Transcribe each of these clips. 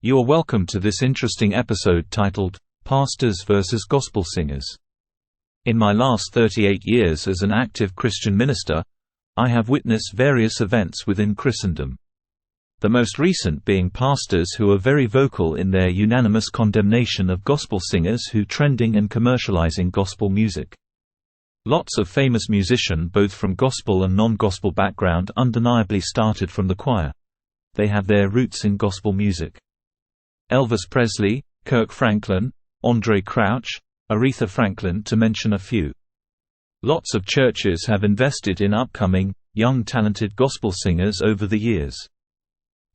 You are welcome to this interesting episode titled, Pastors versus Gospel Singers. In my last 38 years as an active Christian minister, I have witnessed various events within Christendom. The most recent being pastors who are very vocal in their unanimous condemnation of gospel singers who trending and commercializing gospel music. Lots of famous musicians both from gospel and non-gospel background undeniably started from the choir. They have their roots in gospel music. Elvis Presley, Kirk Franklin, Andre Crouch, Aretha Franklin to mention a few. Lots of churches have invested in upcoming, young talented gospel singers over the years.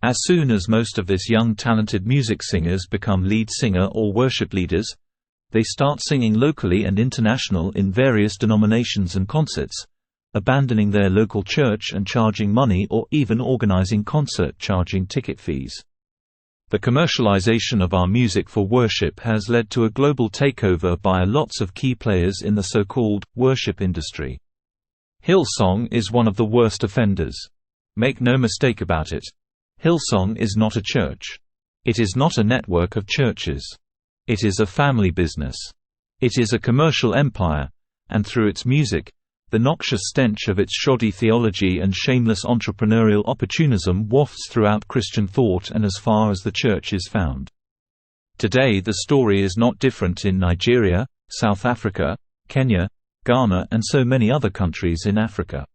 As soon as most of this young talented music singers become lead singer or worship leaders, they start singing locally and international in various denominations and concerts, abandoning their local church and charging money or even organizing concert charging ticket fees. The commercialization of our music for worship has led to a global takeover by lots of key players in the so-called worship industry. Hillsong is one of the worst offenders. Make no mistake about it. Hillsong is not a church. It is not a network of churches. It is a family business. It is a commercial empire, and through its music, the noxious stench of its shoddy theology and shameless entrepreneurial opportunism wafts throughout Christian thought and as far as the church is found. Today the story is not different in Nigeria, South Africa, Kenya, Ghana and so many other countries in Africa.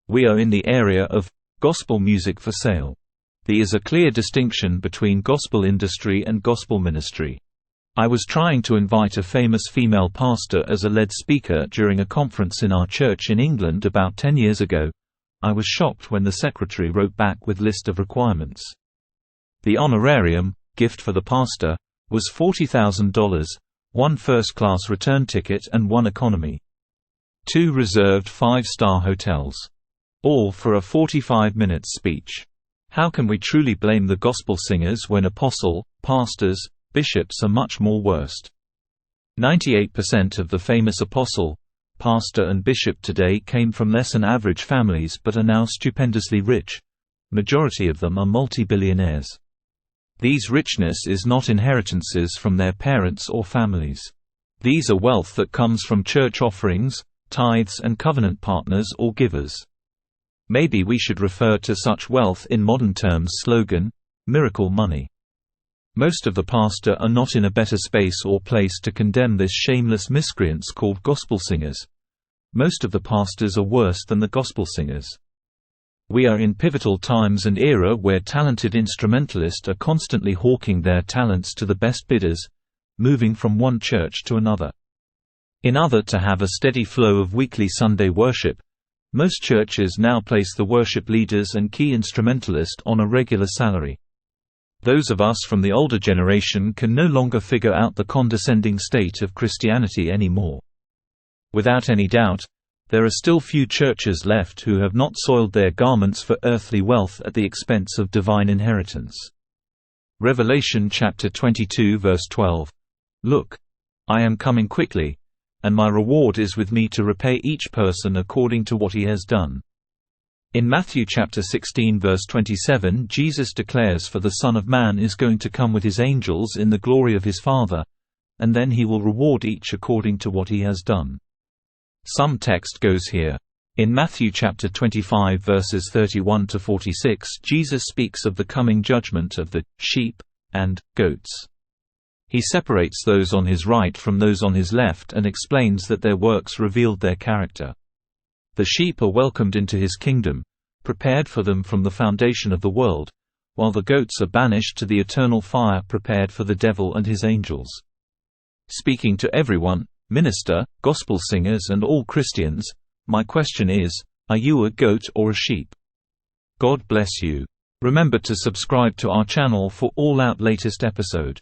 We are in the area of gospel music for sale. There is a clear distinction between gospel industry and gospel ministry. I was trying to invite a famous female pastor as a lead speaker during a conference in our church in England about 10 years ago. I was shocked when the secretary wrote back with list of requirements. The honorarium, gift for the pastor, was $40,000, 1 first-class return ticket and 1 economy. 2 reserved 5-star hotels. All for a 45-minute speech. How can we truly blame the gospel singers when apostle, pastors, bishops are much more worst? 98% of the famous apostle, pastor and bishop today came from less than average families but are now stupendously rich. Majority of them are multi-billionaires. These richness is not inheritances from their parents or families. These are wealth that comes from church offerings, tithes and covenant partners or givers. Maybe we should refer to such wealth in modern terms slogan, miracle money. Most of the pastor are not in a better space or place to condemn this shameless miscreants called gospel singers. Most of the pastors are worse than the gospel singers. We are in pivotal times and era where talented instrumentalists are constantly hawking their talents to the best bidders, moving from one church to another. In order to have a steady flow of weekly Sunday worship, most churches now place the worship leaders and key instrumentalist on a regular salary. Those of us from the older generation can no longer figure out the condescending state of Christianity anymore. Without any doubt, there are still few churches left who have not soiled their garments for earthly wealth at the expense of divine inheritance. Revelation chapter 22 verse 12. Look, I am coming quickly, and my reward is with me to repay each person according to what he has done. In Matthew chapter 16 verse 27 Jesus declares, for the Son of Man is going to come with his angels in the glory of his Father, and then he will reward each according to what he has done. Some text goes here. In Matthew chapter 25 verses 31 to 46 Jesus speaks of the coming judgment of the sheep and goats. He separates those on his right from those on his left and explains that their works revealed their character. The sheep are welcomed into his kingdom, prepared for them from the foundation of the world, while the goats are banished to the eternal fire prepared for the devil and his angels. Speaking to everyone, minister, gospel singers and all Christians, my question is, are you a goat or a sheep? God bless you. Remember to subscribe to our channel for all our latest episode.